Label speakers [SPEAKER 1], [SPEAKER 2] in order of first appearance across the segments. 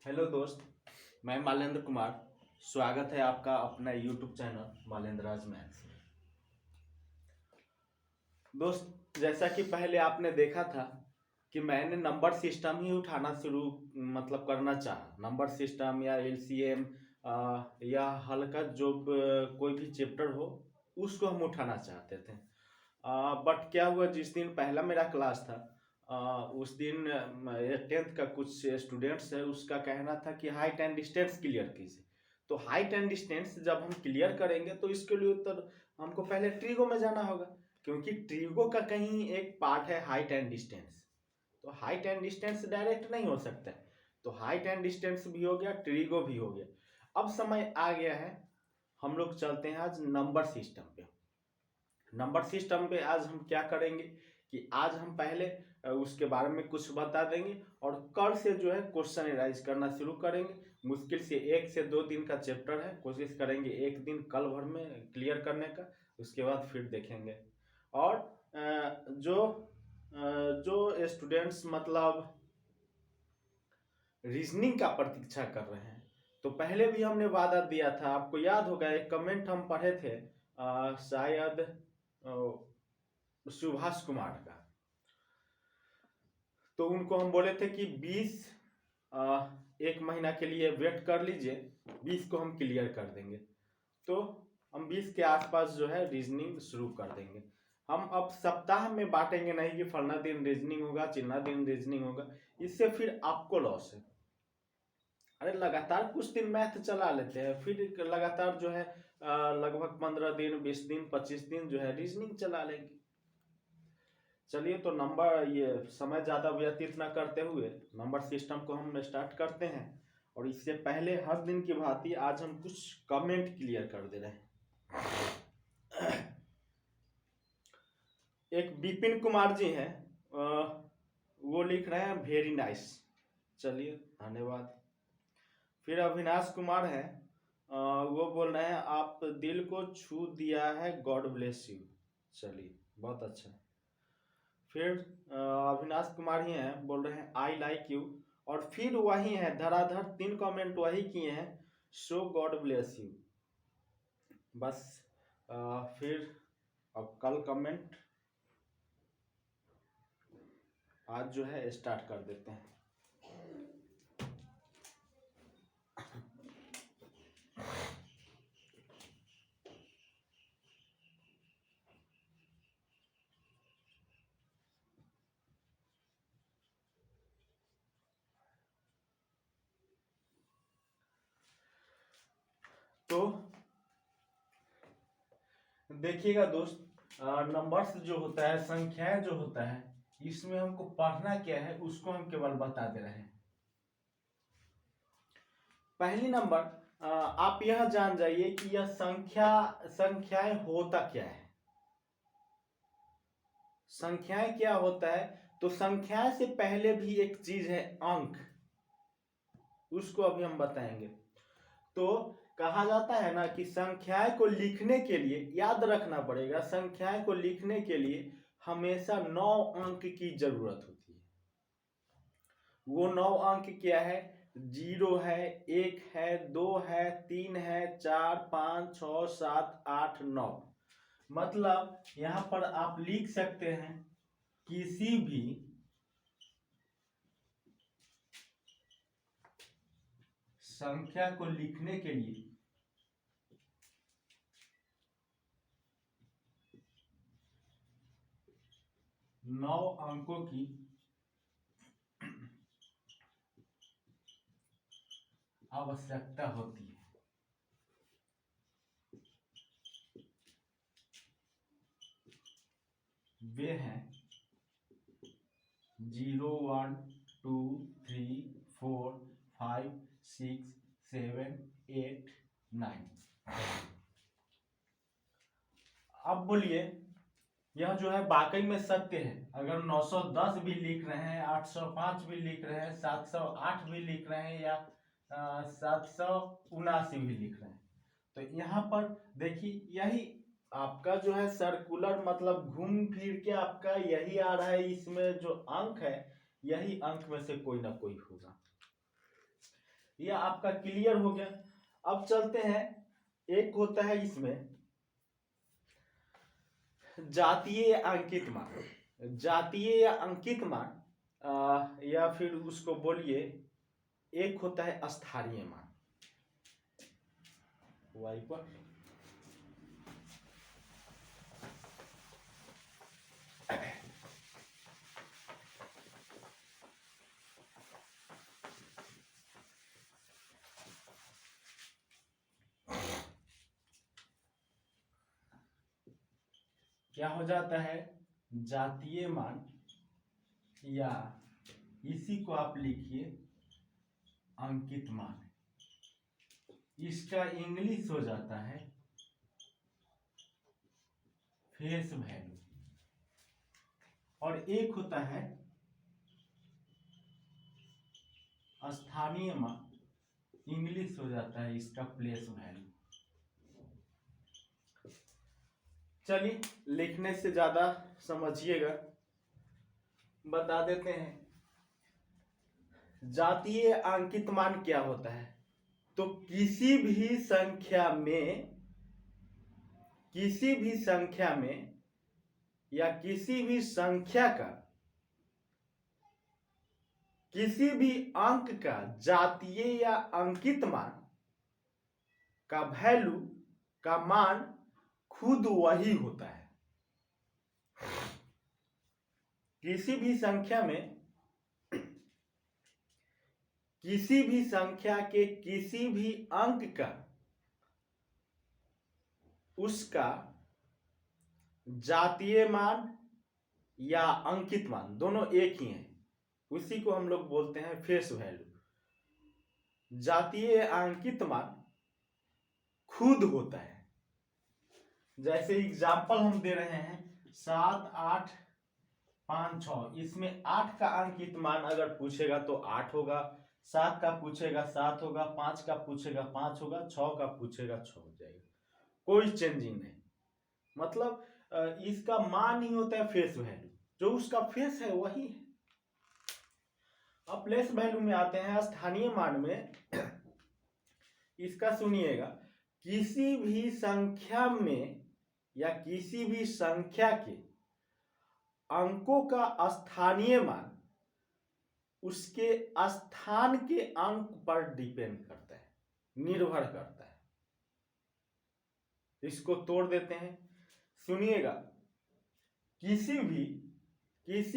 [SPEAKER 1] Hello दोस्त। मैं मालेंद्र कुमार। स्वागत है आपका अपना यूट्यूब चैनल मालेंद्राज मैथ्स में। दोस्त, जैसा कि पहले आपने देखा था कि मैंने नंबर सिस्टम ही उठाना शुरू करना चाहा। नंबर सिस्टम या एलसीएम या हल्का जो कोई भी चैप्टर हो उसको हम उठाना चाहते थे। बट क्या हुआ, जिस दिन पहला मेरा क्लास था उस दिन 10th का कुछ स्टूडेंट्स है, उसका कहना था कि हाइट एंड डिस्टेंस क्लियर कीजिए। तो हाइट एंड डिस्टेंस जब हम क्लियर करेंगे तो इसके लिए तो हमको पहले ट्रीगो में जाना होगा, क्योंकि ट्रीगो का कहीं एक पार्ट है हाइट एंड डिस्टेंस। तो हाइट एंड डिस्टेंस डायरेक्ट नहीं हो सकता है, तो हाइट एंड डिस्टेंस भी हो गया, ट्रीगो भी हो गया। अब समय आ गया है, हम लोग चलते हैं आज नंबर सिस्टम पे। नंबर सिस्टम पे आज हम क्या करेंगे कि आज हम पहले उसके बारे में कुछ बता देंगे और कल से जो है क्वेश्चन एनालाइज करना शुरू करेंगे। मुश्किल से 1 से 2 दिन का चैप्टर है, कोशिश करेंगे एक दिन कल भर में क्लियर करने का। उसके बाद फिर देखेंगे। और जो स्टूडेंट्स रीजनिंग का प्रतीक्षा कर रहे हैं, तो पहले भी हमने वादा दिया था, आपको याद होगा, एक कमेंट हम पढ़े थे शायद सुभाष कुमार का। तो उनको हम बोले थे कि 20 एक महीना के लिए वेट कर लीजिए, 20 को हम क्लियर कर देंगे। तो हम 20 के आसपास जो है रीजनिंग शुरू कर देंगे। हम अब सप्ताह में बांटेंगे नहीं कि फलना दिन रीजनिंग होगा, चिन्ना दिन रीजनिंग होगा, इससे फिर आपको लॉस है। अरे लगातार कुछ दिन मैथ चला लेते हैं, फिर लगातार जो है लगभग 15 दिन, 20 दिन, 25 दिन जो है रीजनिंग चला लेंगे। चलिए, तो नंबर ये समय ज़्यादा व्यतीत न करते हुए नंबर सिस्टम को हम स्टार्ट करते हैं। और इससे पहले हर दिन की भांति आज हम कुछ कमेंट क्लियर कर दे रहे हैं। एक विपिन कुमार जी हैं, वो लिख रहे हैं वेरी नाइस। चलिए, धन्यवाद। फिर अविनाश कुमार हैं, वो बोल रहे हैं आप दिल को छू दिया है, गॉड ब्लेस यू। चलिए, बहुत अच्छा। फिर अविनाश कुमार ही हैं, बोल रहे हैं आई लाइक यू। और फिर वही है, धड़ाधड़ 3 कमेंट वही किए हैं, सो गॉड ब्लेस यू। बस फिर अब कल कमेंट आज जो है स्टार्ट कर देते हैं। तो देखिएगा दोस्त, नंबर्स जो होता है, संख्याएं जो होता है, इसमें हमको पढ़ना क्या है उसको हम केवल बता दे रहे हैं। पहली नंबर, आप यह जान जाइए कि यह संख्याएं होता क्या है। संख्याएं क्या होता है, तो संख्याएं से पहले भी एक चीज है, अंक। उसको अभी हम बताएंगे। तो कहा जाता है ना कि संख्याएं को लिखने के लिए याद रखना पड़ेगा, संख्याएं को लिखने के लिए हमेशा 9 अंक की जरूरत होती है। वो 9 अंक क्या है? 0 है, 1 है, 2 है, 3 है, 4, 5, 6, 7, 8, 9। मतलब यहां पर आप लिख सकते हैं किसी भी संख्या को लिखने के लिए 9 अंकों की आवश्यकता होती है। वे हैं 0, 1, 2, 3, 4, 5, 6, 7, 8, 9। अब बोलिए, यह जो है वाकई में सत्य है। अगर 910 भी लिख रहे हैं, 805 भी लिख रहे हैं, 708 भी लिख रहे हैं, या 779 भी लिख रहे हैं, तो यहाँ पर देखिए, यही आपका जो है सर्कुलर, मतलब घूम फिर के आपका यही आ रहा है। इसमें जो अंक है, यही अंक में से कोई ना कोई होगा। यह आपका क्लियर हो गया। अब चलते हैं, एक होता है इसमें जातीय अंकित मान। जातीय या अंकित मान या फिर उसको बोलिए, एक होता है स्थानीय मान। y पर क्या हो जाता है, जातीय मान, या इसी को आप लिखिए अंकित मान। इसका इंग्लिश हो जाता है फेस वैल्यू। और एक होता है स्थानीय मान, इंग्लिश हो जाता है इसका प्लेस वैल्यू। चलिए, लिखने से ज्यादा समझिएगा, बता देते हैं। जातीय अंकित मान क्या होता है, तो किसी भी संख्या में या किसी भी संख्या का किसी भी अंक का जातीय या अंकित मान का वैल्यू का मान खुद वही होता है। किसी भी संख्या में किसी भी संख्या के किसी भी अंक का उसका जातीय मान या अंकित मान दोनों एक ही हैं, उसी को हम लोग बोलते हैं फेस वैल्यू। जातीय अंकित मान खुद होता है। जैसे एग्जाम्पल हम दे रहे हैं 7, 8, 5, 6, इसमें 8 का अंकित मान अगर पूछेगा तो 8 होगा, 7 का पूछेगा 7 होगा, 5 का पूछेगा 5 होगा, 6 का पूछेगा 6 हो जाएगा, कोई चेंजिंग नहीं। मतलब इसका मान ही होता है फेस वैल्यू, जो उसका फेस है वही है। अब प्लेस वैल्यू में आते हैं, स्थानीय मान में इसका सुनिएगा, किसी भी संख्या में या किसी भी संख्या के अंकों का स्थानीय मान उसके स्थान के अंक पर डिपेंड करता है, निर्भर करता है। इसको तोड़ देते हैं, सुनिएगा। किसी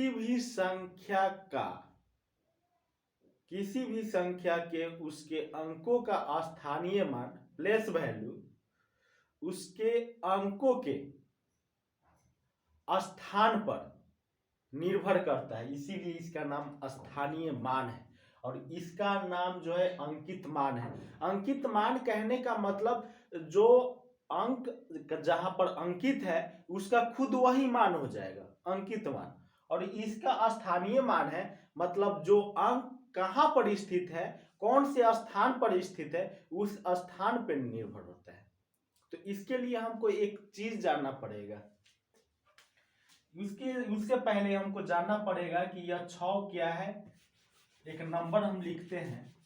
[SPEAKER 1] भी संख्या के उसके अंकों का स्थानीय मान प्लेस वैल्यू उसके अंकों के स्थान पर निर्भर करता है, इसीलिए इसका नाम स्थानीय मान है। और इसका नाम जो है अंकित मान है। अंकित मान कहने का मतलब जो अंक जहां पर अंकित है उसका खुद वही मान हो जाएगा, अंकित मान। और इसका स्थानीय मान है, मतलब जो अंक कहां पर स्थित है, कौन से स्थान पर स्थित है, उस स्थान पर निर्भर होता है। तो इसके लिए हमको एक चीज जानना पड़ेगा। उससे पहले हमको जानना पड़ेगा कि यह 6 क्या है। एक नंबर हम लिखते हैं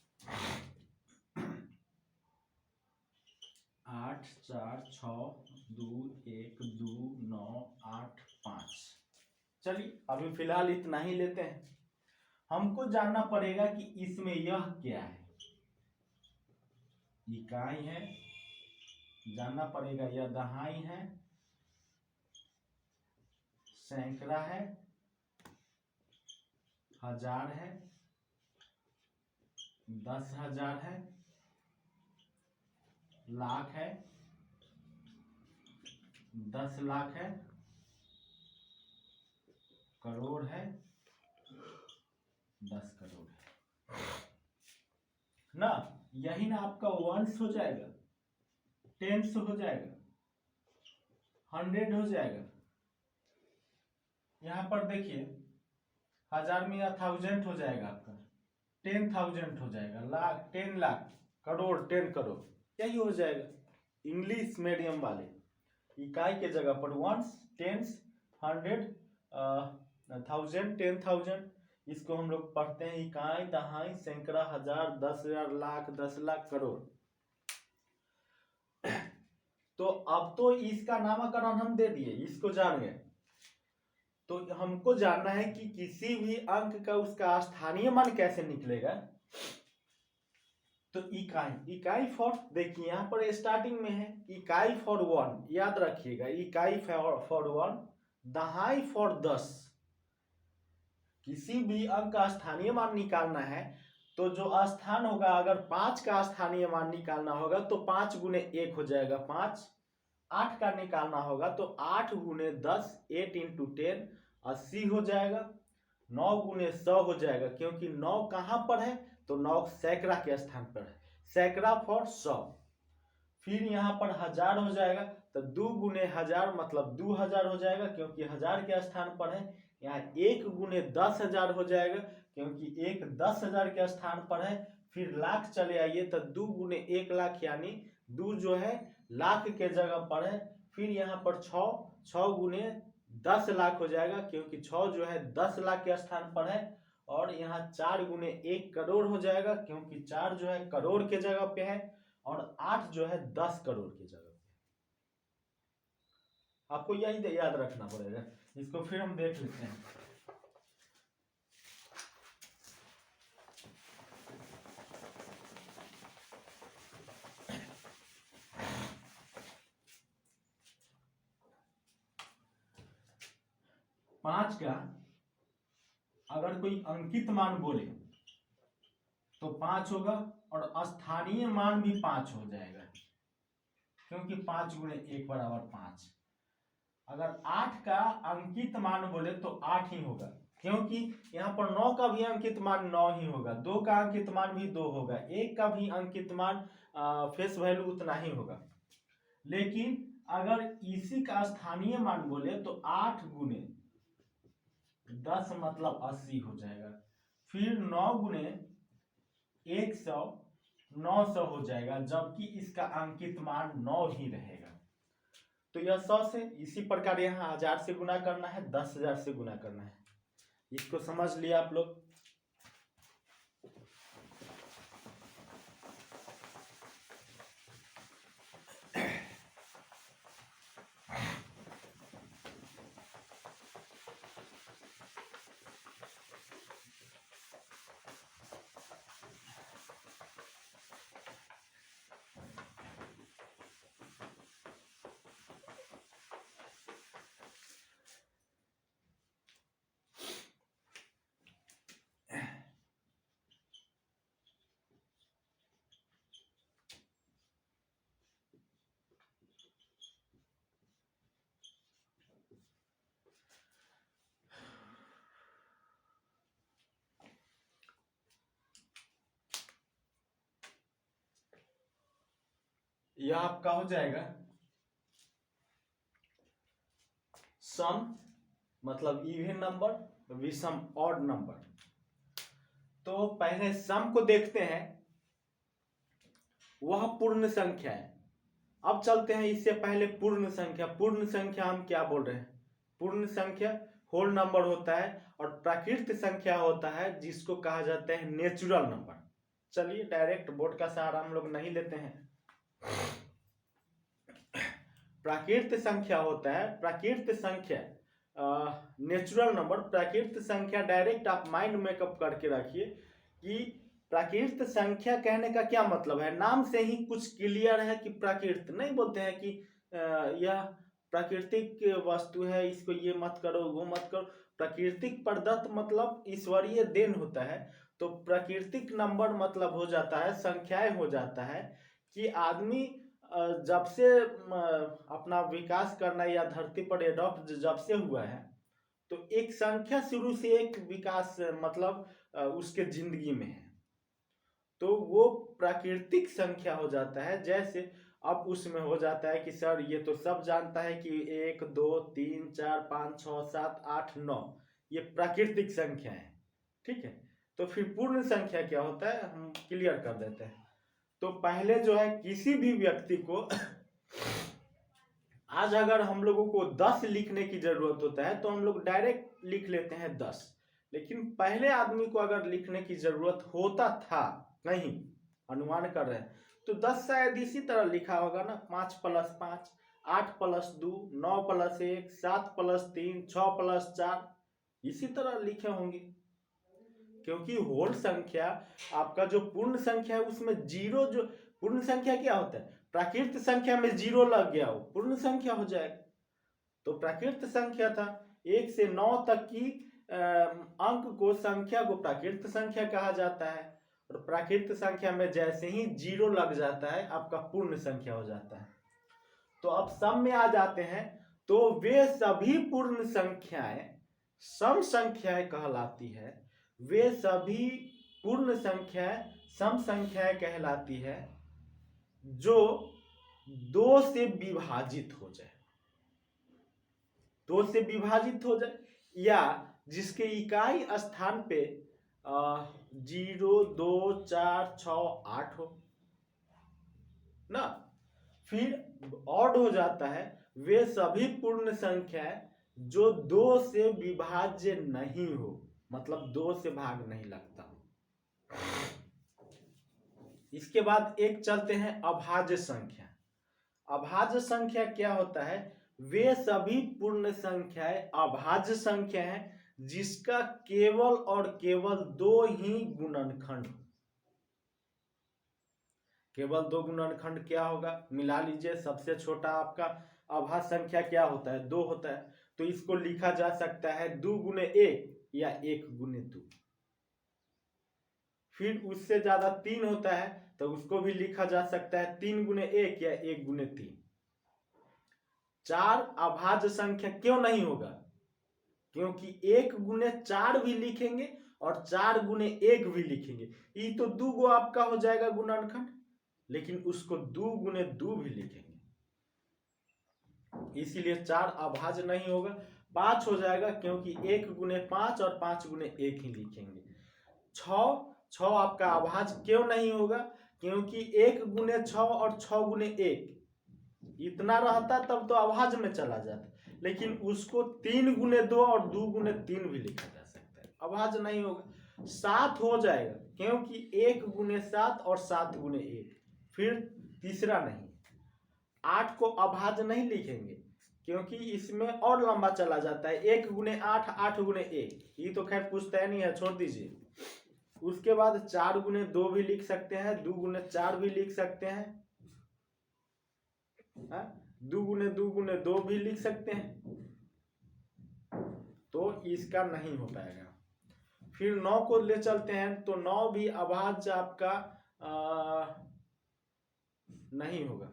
[SPEAKER 1] 8, 4, 6, 2, 1, 2, 9, 8, 5। चलिए, अभी फिलहाल इतना ही लेते हैं। हमको जानना पड़ेगा कि इसमें यह क्या है, इकाई है, जानना पड़ेगा यह दहाई है, सैकड़ा है, हजार है, 10,000 है, लाख है, 10 लाख है, करोड़ है, 10 करोड़ है ना। यही ना आपका वंस हो जाएगा, टेंस हो जाएगा, 100 हो जाएगा। यहां पर देखिए, हजार में 1000 हो जाएगा आपका, 10,000 हो जाएगा, लाख 10 लाख, करोड़ 10 करोड़, यही हो जाएगा। इंग्लिश मीडियम वाले इकाई के जगह पर वंस, टेंस, 100, 1000, 10,000 इसको हम लोग पढ़ते हैं इकाई, दहाई, सैकड़ा, हजार, 10,000, लाख, 10 लाख, करोड़। तो अब तो इसका नामकरण हम दे दिए, इसको जान गए। तो हमको जानना है कि किसी भी अंक का उसका स्थानीय मान कैसे निकलेगा। तो इकाई फॉर, देखिए यहाँ पर स्टार्टिंग में है इकाई फॉर 1, याद रखिएगा, इकाई फॉर 1, दहाई फॉर 10। किसी भी अंक का स्थानीय मान निकालना है तो जो स्थान होगा, अगर 5 का स्थानीय मान निकालना होगा तो 5 गुने 1 हो जाएगा 5। 8 का निकालना होगा तो 8 गुने 10, 8 इंटू 10, 80 हो जाएगा। 9 गुने 100 हो जाएगा, क्योंकि 9 कहाँ पर है, तो 9 सैकड़ा के स्थान पर है, सैकड़ा फॉर 100। फिर यहाँ पर 1000 हो जाएगा, तो 2 गुने 1000 मतलब 2000 हो जाएगा, क्योंकि 1000 के स्थान पर है। यहाँ 1 गुने 10,000 हो जाएगा, क्योंकि 1 10,000 के स्थान पर है। फिर लाख चले आइए तो 2 गुने 1 लाख, यानी 2 जो है लाख के जगह पर है। फिर यहाँ पर 6 गुने 10 लाख हो जाएगा, क्योंकि 6 जो है 10 लाख के स्थान पर है। और यहाँ 4 गुने 1 करोड़ हो जाएगा, क्योंकि 4 जो है करोड़ के जगह पे है, और 8 जो है 10 करोड़ की जगह पे। आपको यही याद रखना पड़ेगा। इसको फिर हम देख लेते हैं। पांच का अगर कोई अंकित मान बोले तो 5 होगा, और स्थानीय मान भी 5 हो जाएगा, क्योंकि 5 गुणे 1 बराबर 5। अगर 8 का अंकित मान बोले तो 8 ही होगा, क्योंकि यहाँ पर 9 का भी अंकित मान 9 ही होगा, 2 का अंकित मान भी 2 होगा, 1 का भी अंकित मान फेस वैल्यू उतना ही होगा। लेकिन अगर इसी का स्थानीय मान बोले तो 8 गुने 10 मतलब 80 हो जाएगा। फिर 9 गुने 100 900 हो जाएगा, जबकि इसका अंकित मान 9 ही रहेगा। तो यह 100 से, इसी प्रकार यहाँ 1000 से गुना करना है, 10,000 से गुना करना है। इसको समझ लिया आप लोग। यह आपका हो जाएगा सम, मतलब इवन नंबर, विषम ऑड नंबर। तो पहले सम को देखते हैं, वह पूर्ण संख्या है। अब चलते हैं इससे पहले पूर्ण संख्या। पूर्ण संख्या हम क्या बोल रहे हैं? पूर्ण संख्या होल नंबर होता है, और प्राकृत संख्या होता है जिसको कहा जाता है नेचुरल नंबर। चलिए डायरेक्ट बोर्ड का सहारा हम लोग नहीं लेते हैं। प्राकृत संख्या होता है, प्राकृत संख्या नेचुरल नंबर। प्राकृत संख्या डायरेक्ट आप माइंड मेकअप करके रखिए कि प्राकृत संख्या कहने का क्या मतलब है। नाम से ही कुछ क्लियर है कि प्राकृत, नहीं बोलते हैं कि यह प्राकृतिक वस्तु है, इसको ये मत करो वो मत करो। प्राकृतिक प्रदत्त मतलब ईश्वरीय देन होता है। तो प्राकृतिक नंबर मतलब हो जाता है, संख्याएं हो जाता है कि आदमी जब से अपना विकास करना या धरती पर एडॉप्ट जब से हुआ है, तो एक संख्या शुरू से एक विकास मतलब उसके जिंदगी में है, तो वो प्राकृतिक संख्या हो जाता है। जैसे अब उसमें हो जाता है कि सर ये तो सब जानता है कि 1 2 3 4 5 6 7 8 9 ये प्राकृतिक संख्या है, ठीक है। तो फिर पूर्ण संख्या क्या होता है हम क्लियर कर देते हैं। तो पहले जो है किसी भी व्यक्ति को आज अगर हम लोगों को 10 लिखने की जरूरत होता है तो हम लोग डायरेक्ट लिख लेते हैं 10, लेकिन पहले आदमी को अगर लिखने की जरूरत होता था, कहीं अनुमान कर रहे हैं, तो 10 शायद इसी तरह लिखा होगा ना, 5 + 5, 8 + 2, 9 + 1, 7 + 3, 6 + 4, इसी तरह लिखे होंगे। क्योंकि होल संख्या आपका जो पूर्ण संख्या है उसमें जीरो, जो पूर्ण संख्या क्या होता है, प्राकृत संख्या में जीरो लग गया वो पूर्ण संख्या हो जाएगा। तो प्राकृत संख्या था, 1 से 9 तक की अंक को, संख्या को प्राकृत संख्या कहा जाता है। और प्राकृत संख्या में जैसे ही जीरो लग जाता है आपका पूर्ण संख्या हो जाता है। तो अब सम में आ जाते हैं, तो वे सभी पूर्ण संख्याएं सम संख्याएं कहलाती है, वे सभी पूर्ण संख्याएं सम संख्याएं कहलाती है जो 2 से विभाजित हो जाए, 2 से विभाजित हो जाए, या जिसके इकाई स्थान पे 0, 2, 4, 6, 8 हो ना। फिर ऑड हो जाता है, वे सभी पूर्ण संख्याएं जो 2 से विभाज्य नहीं हो, मतलब 2 से भाग नहीं लगता। इसके बाद एक चलते हैं अभाज्य संख्या। अभाज्य संख्या क्या होता है, वे सभी पूर्ण संख्याएं अभाज्य संख्या है जिसका केवल और केवल 2 ही गुणनखंड हो। केवल 2 गुणनखंड क्या होगा, मिला लीजिए। सबसे छोटा आपका अभाज्य संख्या क्या होता है, 2 होता है। तो इसको लिखा जा सकता है 2 × 1 या 1 × 2। फिर उससे ज्यादा 3 होता है तो उसको भी लिखा जा सकता है 3 × 1 या 1 × 3। 4 अभाज्य संख्या क्यों नहीं होगा, क्योंकि 1 × 4 भी लिखेंगे और 4 × 1 भी लिखेंगे, ये तो 2 गो आपका हो जाएगा गुणनखंड, लेकिन उसको 2 × 2 भी लिखेंगे, इसीलिए 4 अभाज्य नहीं होगा। 5 हो जाएगा क्योंकि 1 × 5 और 5 × 1 ही लिखेंगे। 6 आपका अभाज्य क्यों नहीं होगा, क्योंकि 1 × 6 और 6 × 1 इतना रहता तब तो अभाज्य में चला जाता, लेकिन उसको 3 × 2 और 2 × 3 भी लिखा जा सकता है, अभाज्य नहीं होगा। 7 हो जाएगा क्योंकि 1 × 7 और 7 × 1, फिर तीसरा नहीं। 8 को अभाज्य नहीं लिखेंगे क्योंकि इसमें और लंबा चला जाता है, 1 × 8, 8 × 1, ये तो खैर पूछता नहीं है, छोड़ दीजिए। उसके बाद 4 × 2 भी लिख सकते हैं, 2 × 4 भी लिख सकते हैं, 2 × 2 × 2 भी लिख सकते हैं, तो इसका नहीं हो पाएगा। फिर 9 को ले चलते हैं, तो 9 भी अभाज्य आपका नहीं होगा।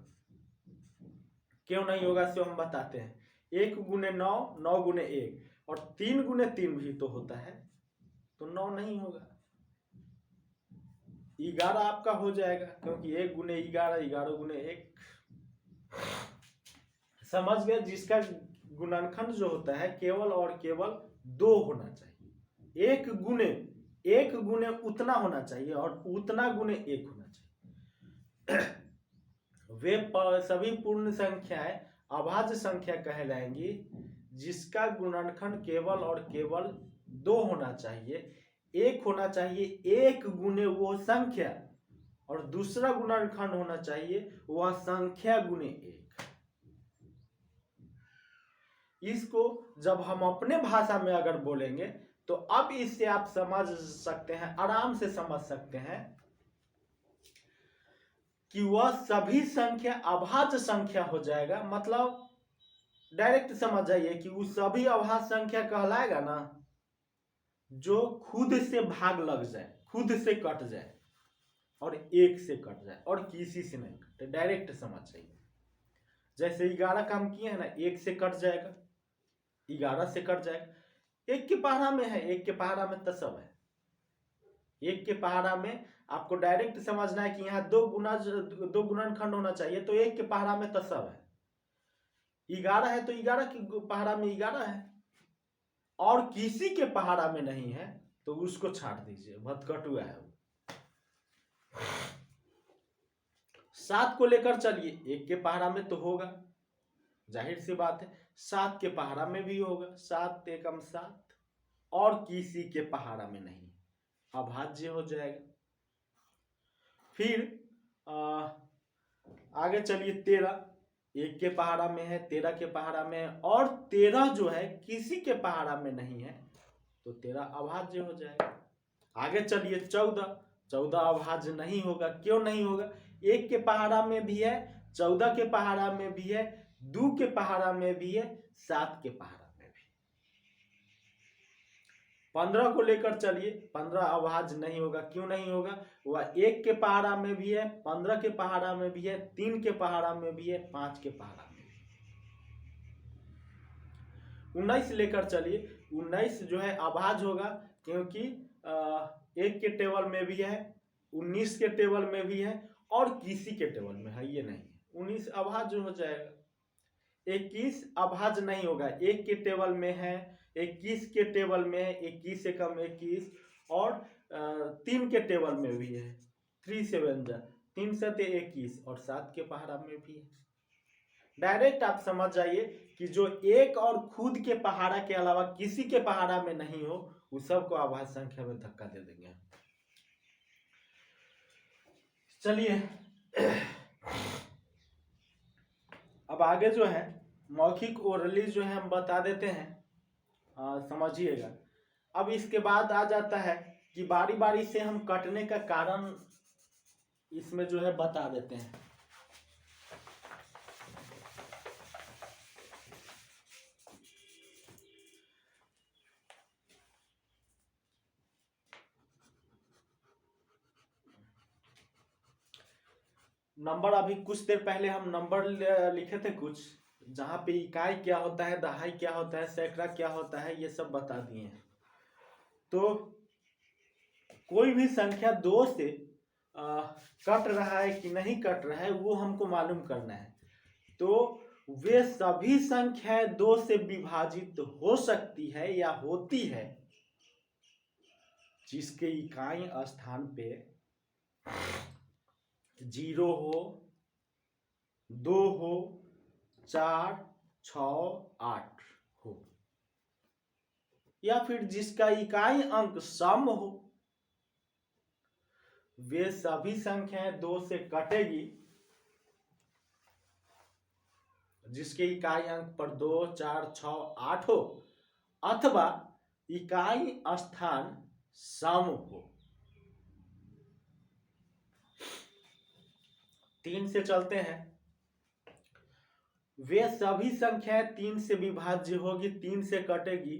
[SPEAKER 1] क्यों नहीं होगा सो हम बताते हैं। 1 × 9, 9 × 1, और 3 × 3 भी तो होता है, तो 9 नहीं होगा। 11 आपका हो जाएगा क्योंकि 1 × 11, 11 × 1, समझ गए। जिसका गुणनखंड जो होता है केवल और केवल 2 होना चाहिए, 1 गुणे उतना होना चाहिए और उतना गुणे 1 होना चाहिए। वे सभी पूर्ण संख्याएं अभाज्य संख्या कहलाएंगी जिसका गुणनखंड केवल और केवल 2 होना चाहिए, 1 होना चाहिए 1 गुणे वो संख्या, और दूसरा गुणनखंड होना चाहिए वह संख्या गुणे 1। इसको जब हम अपने भाषा में अगर बोलेंगे तो अब इससे आप समझ सकते हैं, आराम से समझ सकते हैं कि वह सभी संख्या अभाज्य संख्या हो जाएगा। मतलब डायरेक्ट समझ जाइए कि वो सभी अभाज्य संख्या कहलाएगा ना जो खुद से भाग लग जाए, खुद से कट जाए और 1 से कट जाए और किसी से नहीं कटे, डायरेक्ट समझ जाइए। जैसे 11 काम किए हैं ना, 1 से कट जाएगा, 11 से कट जाएगा, 1 के पहाड़ा में है, 1 के पहाड़ा में तसव है। 1 के पहाड़ा में आपको डायरेक्ट समझना है कि यहाँ 2 गुणनखंड होना चाहिए, तो 1 के पहाड़ा में तसव है। 11 है तो 11 के पहाड़ा में 11 है, और किसी के पहाड़ा में नहीं है तो उसको छाट दीजिए, भतकटुआ है वो। 7 को लेकर चलिए, 1 के पहाड़ा में तो होगा, जाहिर सी बात है। 7 के पहाड़ा में भी होगा, 7 × 7, और किसी के पहाड़ा में नहीं, अभाज्य हो जाएगा। फिर आगे चलिए, 13 1 के पहाड़ा में है, 13 के पहाड़ा में है, और 13 जो है किसी के पहाड़ा में नहीं है, तो 13 अभाज्य हो जाएगा। आगे चलिए, 14 अभाज्य नहीं होगा। क्यों नहीं होगा? 1 के पहाड़ा में भी है, 14 के पहाड़ा में भी है, 2 के पहाड़ा में भी है, 7 के पहाड़ा में भी। 15 को लेकर चलिए, 15 अभाज्य नहीं होगा। क्यों नहीं होगा? वह 1 के पहाड़ा में भी है, 15 के पहाड़ा में भी है, 3 के पहाड़ा में भी है, 5 के पहाड़ा में भी। 19 लेकर चलिए, 19 जो है अभाज्य होगा, क्योंकि 1 के टेबल में भी है, 19 के टेबल में भी है, और किसी के टेबल में है, ये नहीं है। 19 अभाज्य हो जाएगा। 21 अभाज्य नहीं होगा, 1 के टेबल में है, 21 के टेबल में है, 21 से कम 21, और 3 के टेबल में भी है, 3 7 जा 3 7 21, और 7 के पहाड़ा में भी है। डायरेक्ट आप समझ जाइए कि जो 1 और खुद के पहाड़ा के अलावा किसी के पहाड़ा में नहीं हो, उस सबको अभाज्य संख्या में धक्का दे देंगे। चलिए, अब आगे जो है मौखिक ओरली जो है हम बता देते हैं, समझिएगा। अब इसके बाद आ जाता है कि बारी बारी से हम कटने का कारण इसमें जो है बता देते हैं। नंबर, अभी कुछ देर पहले हम नंबर लिखे थे कुछ, जहां पे इकाई क्या होता है, दहाई क्या होता है, सैकड़ा क्या होता है, ये सब बता दिए हैं। तो कोई भी संख्या 2 से कट रहा है कि नहीं कट रहा है, वो हमको मालूम करना है। तो वे सभी संख्याएं 2 से विभाजित हो सकती है या होती है जिसके इकाई स्थान पे 0 हो, 2 हो, 4, 6, 8 हो, या फिर जिसका इकाई अंक सम हो। वे सभी संख्याएं 2 से कटेगी जिसके इकाई अंक पर 2, 4, 6, 8 हो, अथवा इकाई स्थान सम हो। 3 से चलते हैं। वे सभी संख्याएं 3 से विभाज्य होगी, 3 से कटेगी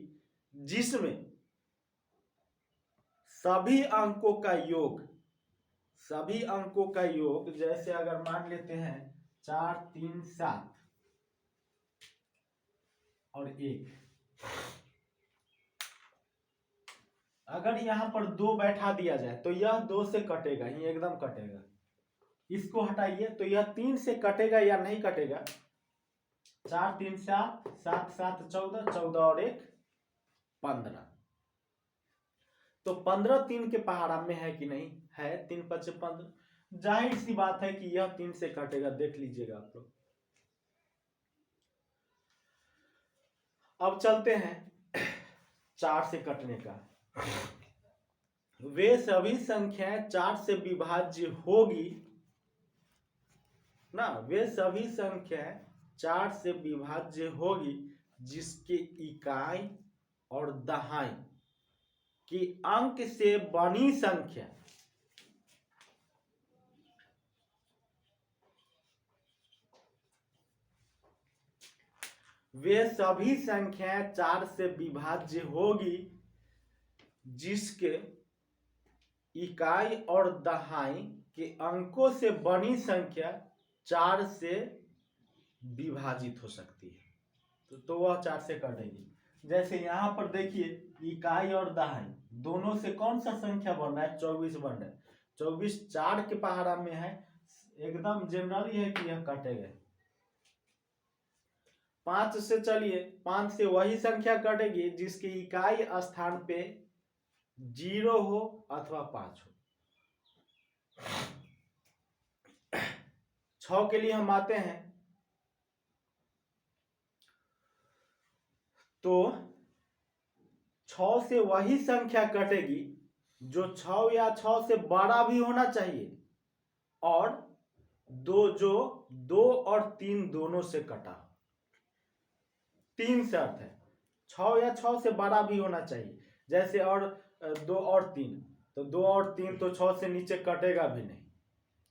[SPEAKER 1] जिसमें सभी अंकों का योग, सभी अंकों का योग, जैसे अगर मान लेते हैं 4, 3, 7 और 1, अगर यहां पर 2 बैठा दिया जाए तो यह 2 से कटेगा ही, एकदम कटेगा। इसको हटाइए तो यह 3 से कटेगा या नहीं कटेगा? 4 3 7, 7 7 14, 14 और 1 15। तो 15 3 के पहाड़ा में है कि नहीं है? 3 5 15। जाहिर सी बात है कि यह 3 से कटेगा, देख लीजिएगा आप लोग। अब चलते हैं 4 से कटने का। वे सभी संख्याएं 4 से विभाज्य होगी ना, वे सभी संख्याएं 4 से विभाज्य होगी जिसके इकाई और दहाई की अंक से बनी संख्या वे सभी संख्याएं 4 से विभाज्य होगी जिसके इकाई और दहाई के अंकों से बनी संख्या 4 से विभाजित हो सकती है। तो वह 4 से कटेगी। जैसे यहां पर देखिए, इकाई और दहाई दोनों से कौन सा संख्या बन रहा है? 24 बन रहा है। 24 4 के पहाड़ा में है, एकदम जनरल है कि यह कटेगा। 5 से चलिए, 5 से वही संख्या कटेगी जिसकी इकाई स्थान पे 0 हो अथवा 5 हो। 6 के लिए हम आते हैं, तो 6 से वही संख्या कटेगी जो 6 या 6 से बड़ा भी होना चाहिए और जो 2 और 3 दोनों से कटा। 3 शर्त है, 6 या 6 से बड़ा भी होना चाहिए, जैसे और 2 और 3, तो 2 और 3 तो 6 से नीचे कटेगा भी नहीं,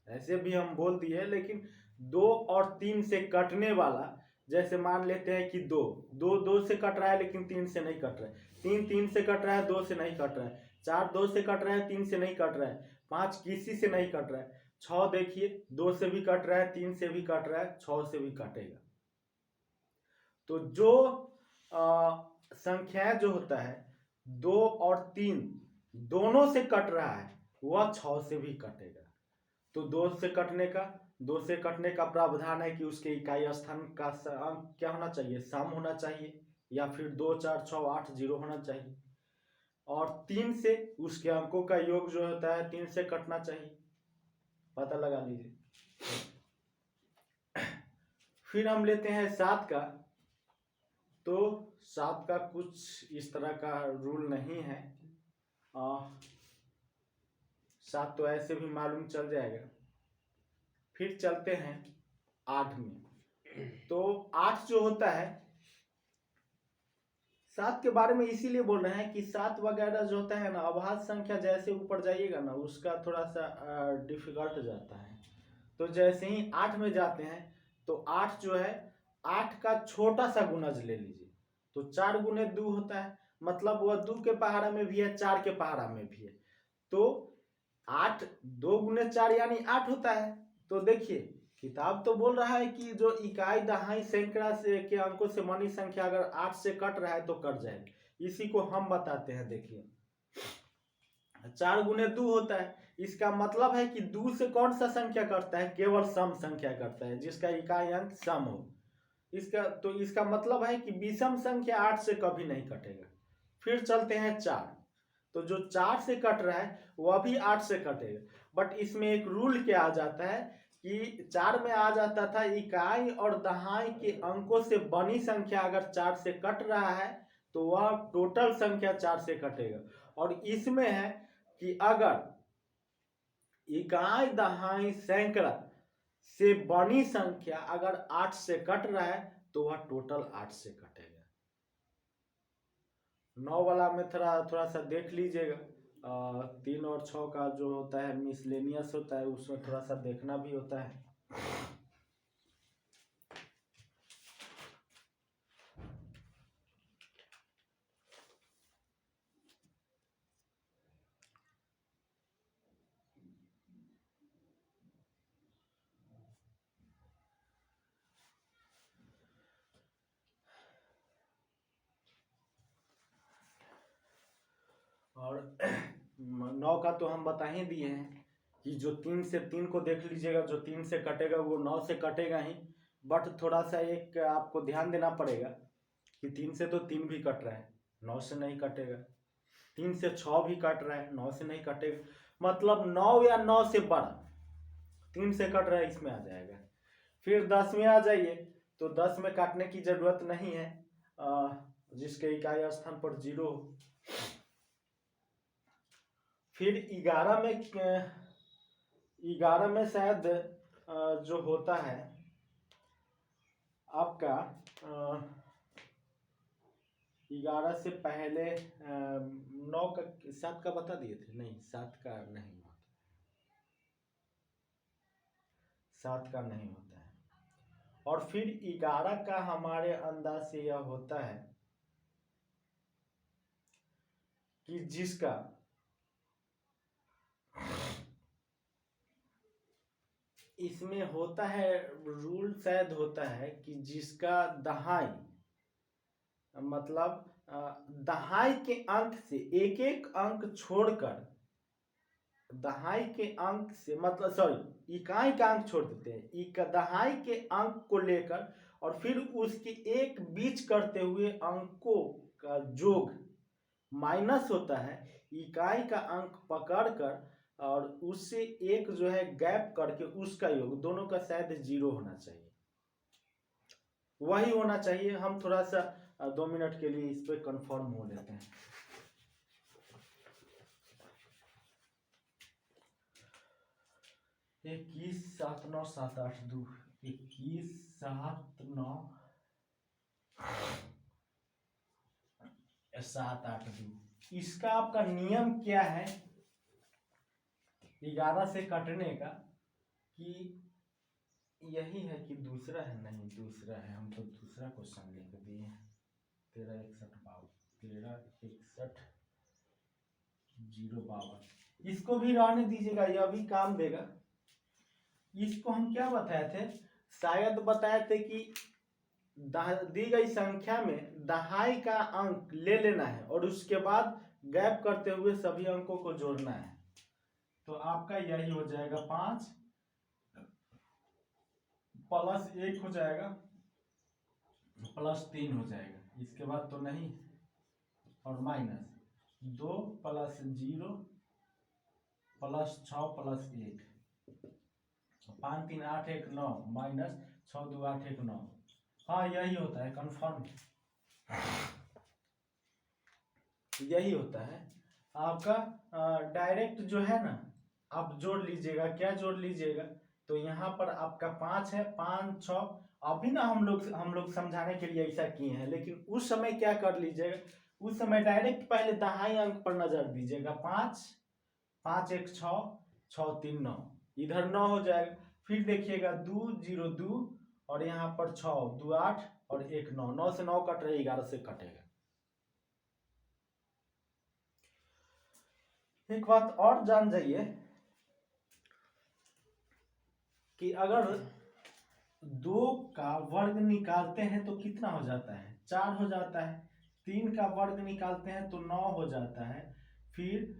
[SPEAKER 1] ऐसे भी हम बोल दिए। लेकिन 2 और 3 से कटने वाला, जैसे मान लेते हैं कि 2 से कट रहा है लेकिन 3 से नहीं कट रहा है, 3 से कट रहा है, 2 से नहीं कट रहा है, 4 2 से कट रहा है, 3 से नहीं कट रहा है, 5 किसी से नहीं कट रहा है, 6 देखिए 2 से भी कट रहा है, 3 से भी कट रहा है, 6 से भी कटेगा। तो जो संख्याएं जो होता है 2 और 3 दोनों से कट रहा है वह 6 से भी कटेगा। तो 2 से कटने का प्रावधान है कि उसके इकाई स्थान का अंक क्या होना चाहिए, सम होना चाहिए, या फिर 2 4 6 8 0 होना चाहिए। और 3 से उसके अंकों का योग जो होता है 3 से कटना चाहिए, पता लगा लीजिए। फिर हम लेते हैं 7 का। तो 7 का कुछ इस तरह का रूल नहीं है, 7 तो ऐसे भी मालूम चल जाएगा। फिर चलते हैं 8 में। तो 8 जो होता है, 7 के बारे में इसीलिए बोल रहे हैं कि 7 वगैरह जो होता है ना, अभाज्य संख्या जैसे ऊपर जाइएगा ना उसका थोड़ा सा डिफिकल्ट जाता है। तो जैसे ही 8 में जाते हैं तो 8 जो है 8 का छोटा सा गुणज ले लीजिए, तो 4 गुने 2 होता है, मतलब वह 2 के पहाड़ा में भी है, 4 के पहाड़ा में भी है। तो 8 2 गुने 4 यानी 8 होता है। तो देखिए किताब तो बोल रहा है कि जो इकाई दहाई सैकड़ा से के अंकों से बनी संख्या अगर 8 से कट रहा है तो कट जाएगा। इसी को हम बताते हैं। देखिए 4 गुने 2 होता है, इसका मतलब है कि 2 से कौन सा संख्या कटता है, केवल सम संख्या कटता है जिसका इकाई अंक सम हो। इसका मतलब है कि विषम संख्या 8 से कभी नहीं कटेगा। फिर चलते हैं 4। तो जो 4 से कट रहा है वह भी 8 से कटेगा, बट इसमें एक रूल क्या आ जाता है कि 4 में आ जाता था इकाई और दहाई के अंकों से बनी संख्या अगर 4 से कट रहा है तो वह टोटल संख्या 4 से कटेगा। और इसमें है कि अगर इकाई दहाई सैकड़ा से बनी संख्या अगर 8 से कट रहा है तो वह टोटल 8 से कटेगा। 9 वाला में थोड़ा सा देख लीजिएगा, 3 और 6 का जो होता है मिसलेनियस होता है, उसमें थोड़ा सा देखना भी होता है। और 9 का तो हम बता ही दिए हैं कि जो 3 से 3 को देख लीजिएगा, जो 3 से कटेगा वो 9 से कटेगा ही, बट थोड़ा सा एक आपको ध्यान देना पड़ेगा कि 3 से तो 3 भी कट रहा है, 9 से नहीं कटेगा। 3 से 6 भी कट रहा है, 9 से नहीं कटेगा, मतलब 9 या 9 से बड़ा 3 से कट रहा है, इसमें आ जाएगा। फिर 10 में आ जाइए, तो 10 में काटने की जरूरत नहीं है, जिसके इकाई स्थान पर 0। फिर 11 में शायद जो होता है आपका 11 से पहले 9 का 7 का बता दिए थे, नहीं 7 का नहीं होता, 7 का नहीं होता है। और फिर 11 का हमारे अंदाज से यह होता है कि जिसका इसमें होता है रूल शायद होता है कि जिसका दहाई, मतलब दहाई के अंक से एक एक अंक छोड़कर, दहाई के अंक से मतलब सॉरी इकाई का अंक छोड़ देते हैं, दहाई के अंक को लेकर और फिर उसके एक बीच करते हुए अंकों का जोग माइनस होता है, इकाई का अंक पकड़कर और उससे एक जो है गैप करके उसका योग, दोनों का शायद 0 होना चाहिए, वही होना चाहिए। हम थोड़ा सा 2 मिनट के लिए इस पर कंफर्म हो लेते हैं। 21 7 9 7 8 2, 21 7 9 7 8 2। इसका आपका नियम क्या है 11 से कटने का, कि यही है कि दूसरा है, नहीं दूसरा है, हम तो दूसरा क्वेश्चन लिख दिए हैं। 13 61 052, इसको भी रहने दीजिएगा, यह भी काम देगा। इसको हम क्या बताए थे, शायद बताए थे कि दी गई संख्या में दहाई का अंक ले लेना है और उसके बाद गैप करते हुए सभी अंकों को जोड़ना है। तो आपका यही हो जाएगा 5 प्लस 1 हो जाएगा प्लस 3 हो जाएगा, इसके बाद तो नहीं, और minus 2 plus 0 plus 6 plus 1, 5 3 8 1 9 minus 6 2 8 1 9। हाँ यही होता है, कंफर्म यही होता है आपका। डायरेक्ट जो है ना, आप जोड़ लीजिएगा, क्या जोड़ लीजिएगा, तो यहाँ पर आपका 5 है, 5 6, अभी ना हम लोग समझाने के लिए ऐसा किए हैं, लेकिन उस समय क्या कर लीजिएगा, उस समय डायरेक्ट पहले दहाई अंक पर नजर दीजिएगा। 5 5 1 6 6 3 9, इधर 9 हो जाएगा, फिर देखिएगा 2 0 2 और यहाँ पर 6 2 8 और 1 9, 9 से 9 कट रहे, 11 से कटेगा। एक बात और जान जाइए कि अगर 2 का वर्ग निकालते हैं तो कितना हो जाता है, 4 हो जाता है। 3 का वर्ग निकालते हैं तो 9 हो जाता है। फिर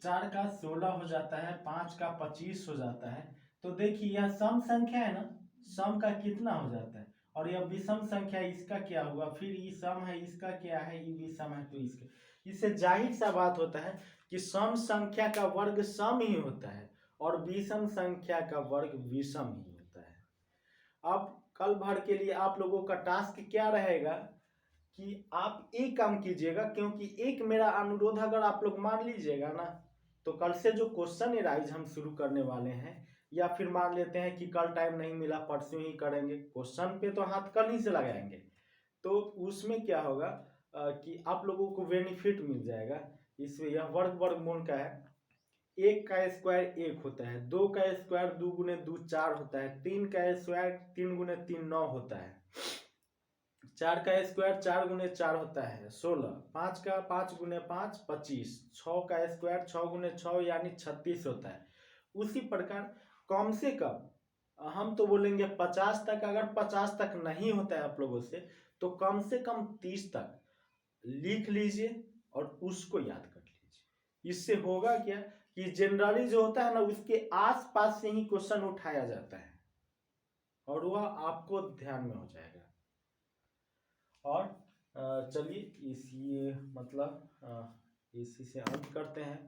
[SPEAKER 1] 4 का 16 हो जाता है, 5 का 25 हो जाता है। तो देखिए यह सम संख्या है ना, सम का कितना हो जाता है, और यह विषम संख्या, इसका क्या हुआ, फिर ये सम है, इसका क्या है, ये विषम है, तो इसके, इससे जाहिर सा बात होता है कि सम संख्या का वर्ग सम ही होता है और विषम संख्या का वर्ग विषम ही होता है। अब कल भर के लिए आप लोगों का टास्क क्या रहेगा कि आप एक काम कीजिएगा, क्योंकि एक मेरा अनुरोध अगर आप लोग मान लीजिएगा ना, तो कल से जो क्वेश्चन एराइज हम शुरू करने वाले हैं, या फिर मान लेते हैं कि कल टाइम नहीं मिला परसों ही करेंगे, क्वेश्चन पे तो हाथ कल ही से लगाएंगे, तो उसमें क्या होगा कि आप लोगों को बेनिफिट मिल जाएगा। इसमें यह वर्गमूल का है, 1 का स्क्वायर 1 होता है, 2 का स्क्वायर 2 गुने 2 4 होता है, 3 का स्क्वायर 3 गुने 3 9 होता है, 4 का स्क्वायर 4 गुने 4 होता है 16, 5 का 5 गुने 5 25, 6 का स्क्वायर 6 गुने 6 यानी 36 होता है। उसी प्रकार कम से कम हम तो बोलेंगे 50 तक, अगर 50 तक नहीं होता है आप लोगों से कम 30 तक लिख लीजिए और उसको याद कर लीजिए। इससे होगा क्या कि जनरली जो होता है ना, उसके आसपास से ही क्वेश्चन उठाया जाता है और वह आपको ध्यान में हो जाएगा। और चलिए इसी से अंत करते हैं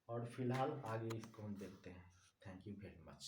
[SPEAKER 1] और फिलहाल आगे इसको हम देखते हैं। Thank you very much.